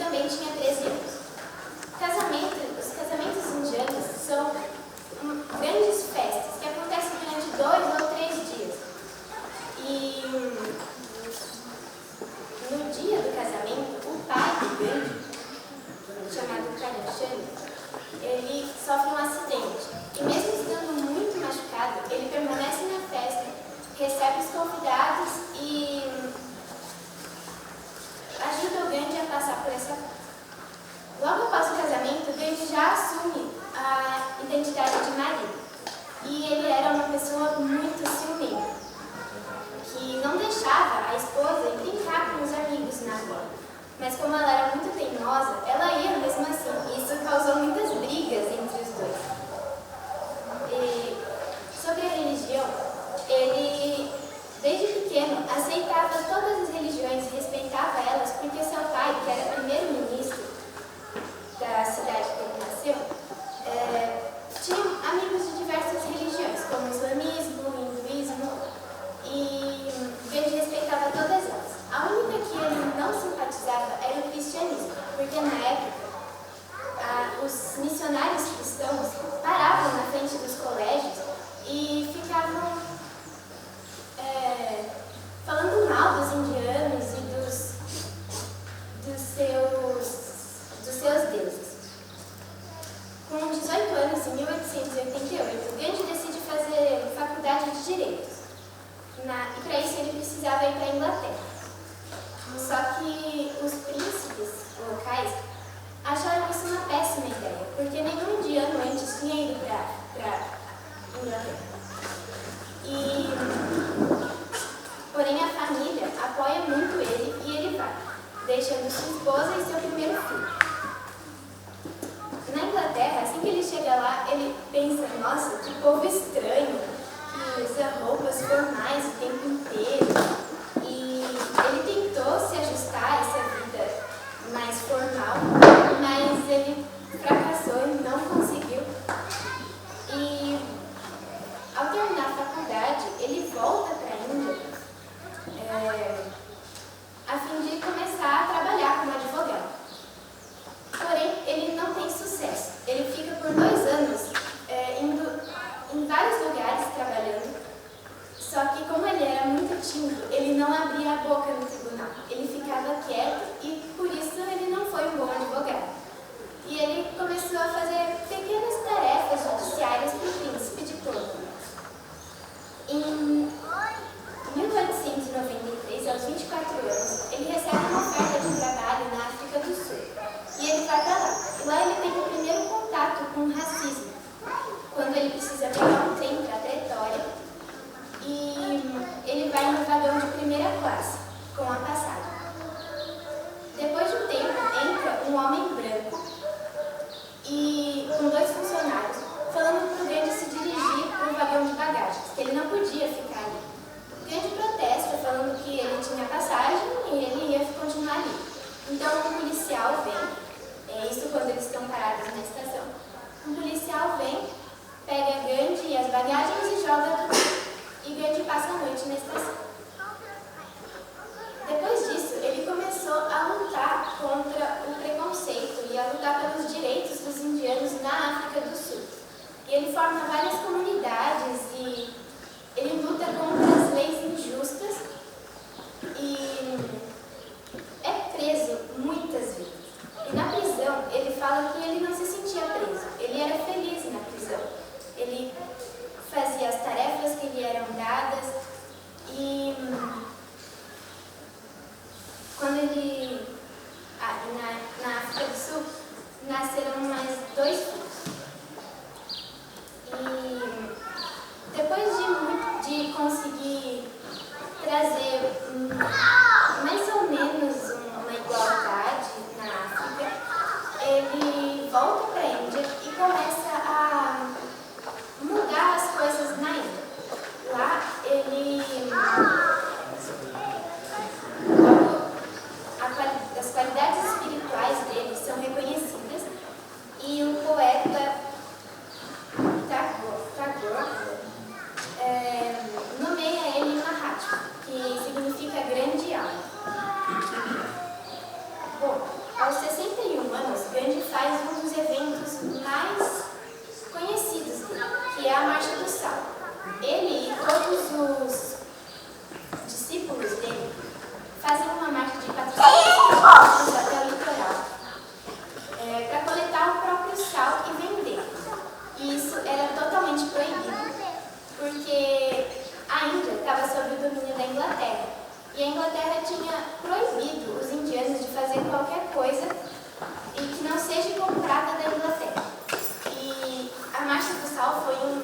também tinha 13 anos. Os casamentos indianos são grandes festas que acontecem durante 2 ou 3 dias. E no dia do casamento, o pai do Gandhi, chamado Karamchand, ele sofre um acidente. E mesmo estando muito machucado, ele permanece na festa, recebe os convidados e ajuda o Gandhi a passar por essa fase. Logo após o casamento, o Gandhi já assume a identidade de marido. E ele era uma pessoa muito ciumenta, que não deixava a esposa ir brincar com os amigos na rua. Mas como ela era muito teimosa, ela ia mesmo assim. E isso causou muitas brigas entre os dois. E sobre a religião, ele, desde pequeno, aceitava todas as religiões, respeitava elas, porque seu pai, que era primeiro-ministro da cidade que ele nasceu, tinha amigos de diversas religiões, como o islamismo, o hinduísmo, e Gandhi respeitava todas elas. A única que ele não simpatizava era o cristianismo, porque na época os missionários cristãos paravam na frente dos colégios e ficavam falando mal dos indianos e dos seus deuses. Com 18 anos, em 1888, Gandhi decide fazer faculdade de Direitos. E para isso ele precisava ir para a Inglaterra. Só que os príncipes locais acharam isso uma péssima ideia, porque nenhum indiano antes tinha ido para a Inglaterra. Porém, a família apoia muito ele e ele vai, deixando sua esposa e seu primeiro filho. Na Inglaterra, assim que ele chega lá, ele pensa, nossa, que povo estranho, que usa roupas formais o tempo inteiro. E ele tentou se ajustar a essa vida mais formal, mas ele fracassou e não conseguiu. E ao terminar a faculdade, ele volta para a Índia a fim de começar a trabalhar como advogado. Porém, ele não tem sucesso. Ele fica por 2 anos indo em vários lugares trabalhando, só que como ele era muito tímido, ele não abria a boca no tribunal. Ele ficava quieto e por isso ele não foi um bom advogado. E ele começou a fazer pequenas tarefas judiciárias para o príncipe de Togo. Em 1893, aos 24 anos, ele recebe uma oferta de trabalho na África do Sul. E ele vai para lá. E lá ele tem o primeiro contato com o racismo, quando ele precisa pegar um trem para Pretória e ele vai no vagão de primeira classe, com a passagem. Depois de um tempo, entra um homem branco e com 2 funcionários, falando para o Gandhi se dirigir para o vagão de bagagens, que ele não podia ficar ali. O Gandhi protesta, falando que ele tinha passagem e ele ia continuar ali. Então um policial vem, isso quando eles estão parados na estação, um policial vem, pega Gandhi e as bagagens e joga do trem. E Gandhi passa a noite na estação. Depois disso, ele começou a lutar contra o preconceito e a lutar pelos direitos dos indianos na África do Sul. E ele forma várias comunidades e ele luta contra as leis injustas e é preso muitas vezes. E na prisão, ele fala que ele não se sentia preso, ele era feliz na prisão. Ele fazia as tarefas que lhe eram dadas e quando ele... na África do Sul, nasceram mais 2 filhos. E depois de conseguir trazer mais ou menos uma igualdade na África, ele volta para a Índia e começa a mudar as coisas na Índia. Lá ele as qualidades espirituais dele são reconhecidas e o poeta Tagore nomeia ele Mahatma, que significa grande E a Inglaterra tinha proibido os indianos de fazer qualquer coisa e que não seja comprada da Inglaterra. E a Marcha do Sal foi um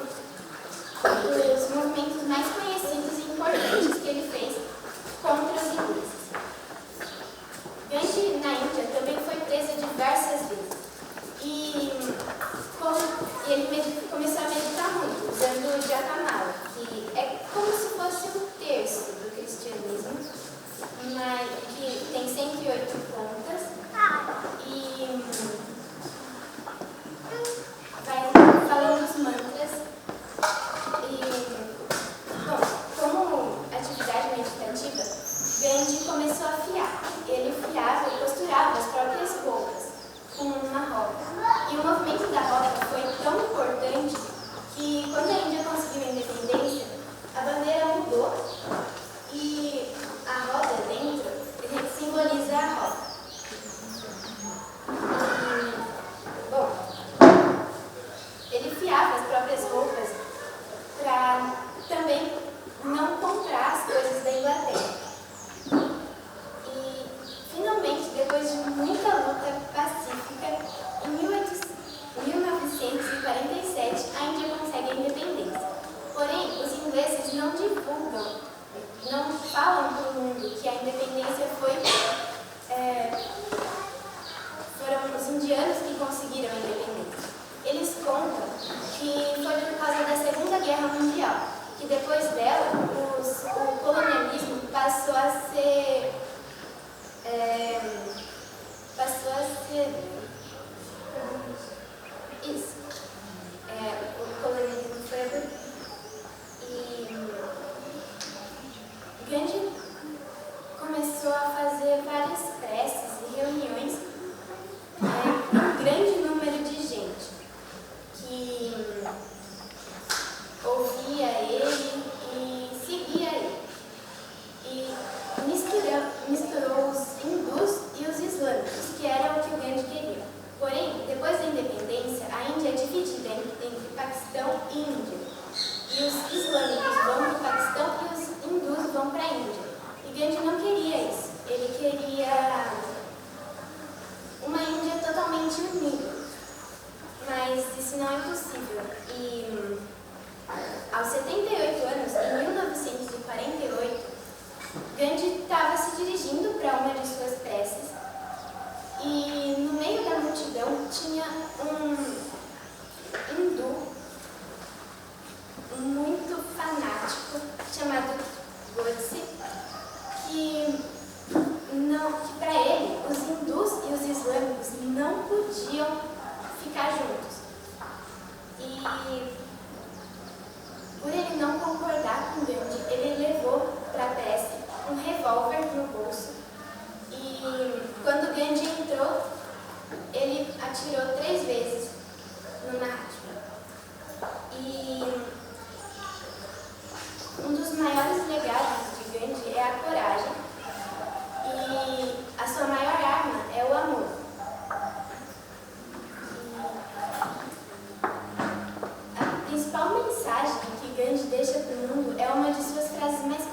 dos movimentos mais conhecidos e importantes que ele fez contra os ingleses. Gandhi, na Índia, também foi preso diversas vezes. E ele começou a meditar muito, usando o Japamala, que é como se fosse um terço do cristianismo, mas que tem 108 pontas e vai falando os mantras. Bom, como atividade meditativa, Gandhi começou a fiar. Ele fiava e costurava as próprias roupas com uma roda. E o movimento da roda foi tão importante que, quando a Índia conseguiu a independência, a bandeira mudou e a roda dentro simboliza a roda. Bom, ele fiava as próprias roupas para também não comprar as coisas da Inglaterra. E, finalmente, depois de muita luta pacífica, em 1947, a Índia consegue a independência. Porém, os ingleses não divulgam, não falam para o mundo que a independência foram os indianos que conseguiram a independência. Eles contam que foi por causa da Segunda Guerra Mundial, que depois dela o colonialismo passou a ser isso. O colonialismo foi abolido. E Gandhi começou a fazer várias preces e reuniões com um grande número de gente que ouvia ele e seguia ele. E misturou os hindus e os islâmicos, que era o que o Gandhi queria. Porém, depois da independência, a Índia é dividida entre Paquistão e Índia. E os islâmicos vão para o Paquistão e os hindus vão para a Índia. E Gandhi não queria isso. Ele queria uma Índia totalmente unida. Mas isso não é possível. E aos 78 anos, em 1948, Gandhi estava se dirigindo para uma de suas preces e no meio da multidão tinha um hindu muito fanático chamado Godse, que para ele os hindus e os islâmicos não podiam ficar juntos. E por ele não concordar com Gandhi, ele levou para a prece um revólver no bolso e quando Gandhi entrou, ele atirou 3 vezes no Mahatma. E um dos maiores legados de Gandhi é a coragem e a sua maior arma é o amor. A principal mensagem que Gandhi deixa para o mundo é uma de suas frases mais